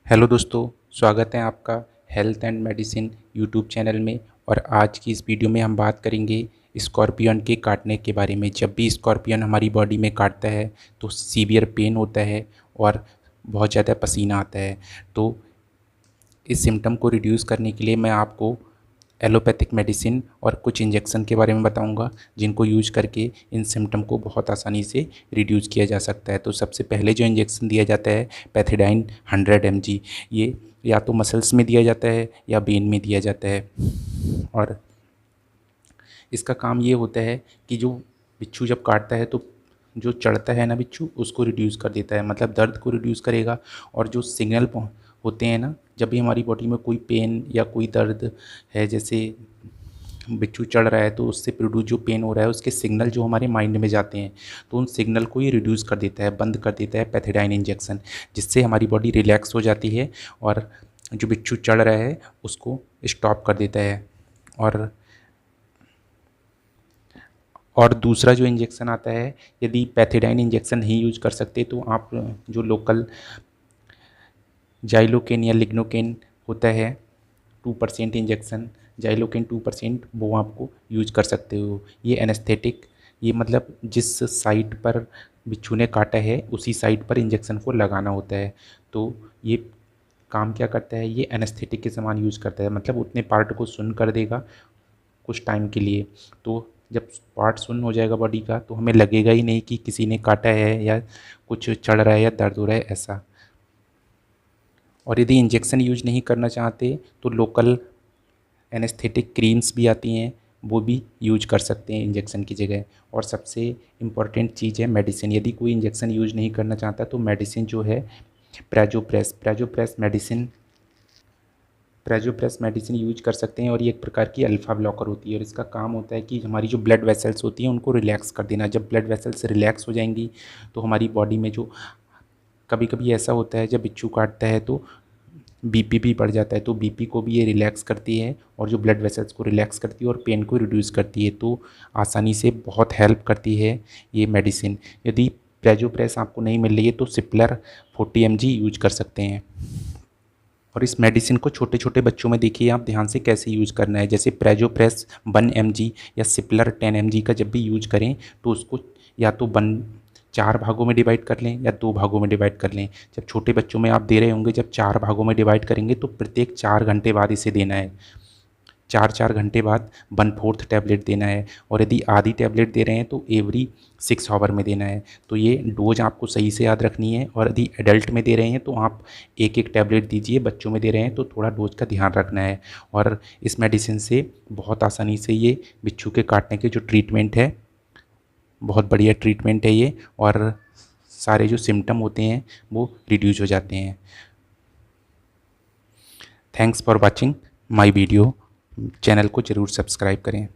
Hello दोस्तों, स्वागत है आपका health and medicine YouTube channel में। और आज की इस वीडियो में हम बात करेंगे स्कॉर्पियन के काटने के बारे में। जब भी स्कॉर्पियन हमारी बॉडी में काटता है तो सीवियर पेन होता है और बहुत ज़्यादा पसीना आता है। तो इस सिम्टम को रिड्यूस करने के लिए मैं आपको एलोपैथिक मेडिसिन और कुछ इंजेक्शन के बारे में बताऊंगा, जिनको यूज करके इन सिम्टम को बहुत आसानी से रिड्यूस किया जा सकता है। तो सबसे पहले जो इंजेक्शन दिया जाता है पैथिडाइन 100 mg। ये या तो मसल्स में दिया जाता है या वेन में दिया जाता है। और इसका काम ये होता है कि जो बिच्छू जब काटता है तो जो चढ़ता है ना बिच्छू, उसको रिड्यूस कर देता है, मतलब दर्द को रिड्यूस करेगा। और जो सिग्नल होते हैं ना, जब भी हमारी बॉडी में कोई पेन या कोई दर्द है, जैसे बिच्छू चढ़ रहा है तो उससे प्रोड्यूस जो पेन हो रहा है उसके सिग्नल जो हमारे माइंड में जाते हैं, तो उन सिग्नल को ये रिड्यूस कर देता है, बंद कर देता है पैथिडाइन इंजेक्शन, जिससे हमारी बॉडी रिलैक्स हो जाती है और जो बिच्छू चढ़ रहा है उसको स्टॉप कर देता है। और दूसरा जो इंजेक्शन आता है, यदि पैथिडाइन इंजेक्शन नहीं यूज कर सकते तो आप जो लोकल जाइलोकेन या लिग्नोकेन होता है 2% इंजेक्शन, जाइलोकेन 2%, वो आपको यूज कर सकते हो। ये एनेस्थेटिक, ये मतलब जिस साइड पर बिच्छू ने काटा है उसी साइड पर इंजेक्शन को लगाना होता है। तो ये काम क्या करता है, ये एनेस्थेटिक के समान यूज करता है, मतलब उतने पार्ट को सुन्न कर देगा कुछ टाइम के लिए। तो जब पार्ट सुन्न हो जाएगा बॉडी का तो हमें लगेगा ही नहीं कि किसी ने काटा है या कुछ चढ़ रहा है या दर्द हो रहा है, ऐसा। और यदि इंजेक्शन यूज नहीं करना चाहते तो लोकल एनेस्थेटिक क्रीम्स भी आती हैं, वो भी यूज कर सकते हैं इंजेक्शन की जगह। और सबसे इम्पॉर्टेंट चीज़ है मेडिसिन। यदि कोई इंजेक्शन यूज नहीं करना चाहता तो मेडिसिन जो है प्रेजोप्रेस मेडिसिन यूज कर सकते हैं। और ये एक प्रकार की अल्फ़ा ब्लॉकर होती है और इसका काम होता है कि हमारी जो ब्लड वेसल्स होती हैं उनको रिलैक्स कर देना। जब ब्लड वेसल्स रिलैक्स हो जाएंगी तो हमारी बॉडी में जो, कभी कभी ऐसा होता है जब बिच्छू काटता है तो बीपी भी बढ़ जाता है, तो बीपी को भी ये रिलैक्स करती है और जो ब्लड वेसल्स को रिलैक्स करती है और पेन को रिड्यूस करती है। तो आसानी से बहुत हेल्प करती है ये मेडिसिन। यदि प्रेजोप्रेस आपको नहीं मिल रही है तो सिप्लर 40 mg यूज कर सकते हैं। और इस मेडिसिन को छोटे छोटे बच्चों में देखिए आप ध्यान से कैसे यूज़ करना है। जैसे प्रेजोप्रेस 1 mg या सिप्लर 10 mg का जब भी यूज करें तो उसको या तो 4 भागों में डिवाइड कर लें या 2 भागों में डिवाइड कर लें। जब छोटे बच्चों में आप दे रहे होंगे, जब 4 भागों में डिवाइड करेंगे तो प्रत्येक 4 घंटे बाद इसे देना है। 4 घंटे बाद 1/4 टैबलेट देना है। और यदि आधी टैबलेट दे रहे हैं तो एवरी 6 आवर में देना है। तो ये डोज आपको सही से याद रखनी है। और यदि एडल्ट में दे रहे हैं तो आप एक एक टैबलेट दीजिए, बच्चों में दे रहे हैं तो थोड़ा डोज का ध्यान रखना है। और इस मेडिसिन से बहुत आसानी से ये बिच्छू के काटने के जो ट्रीटमेंट है, बहुत बढ़िया ट्रीटमेंट है ये, और सारे जो सिम्टम होते हैं वो रिड्यूस हो जाते हैं। Thanks for watching my video. Channel को ज़रूर सब्सक्राइब करें।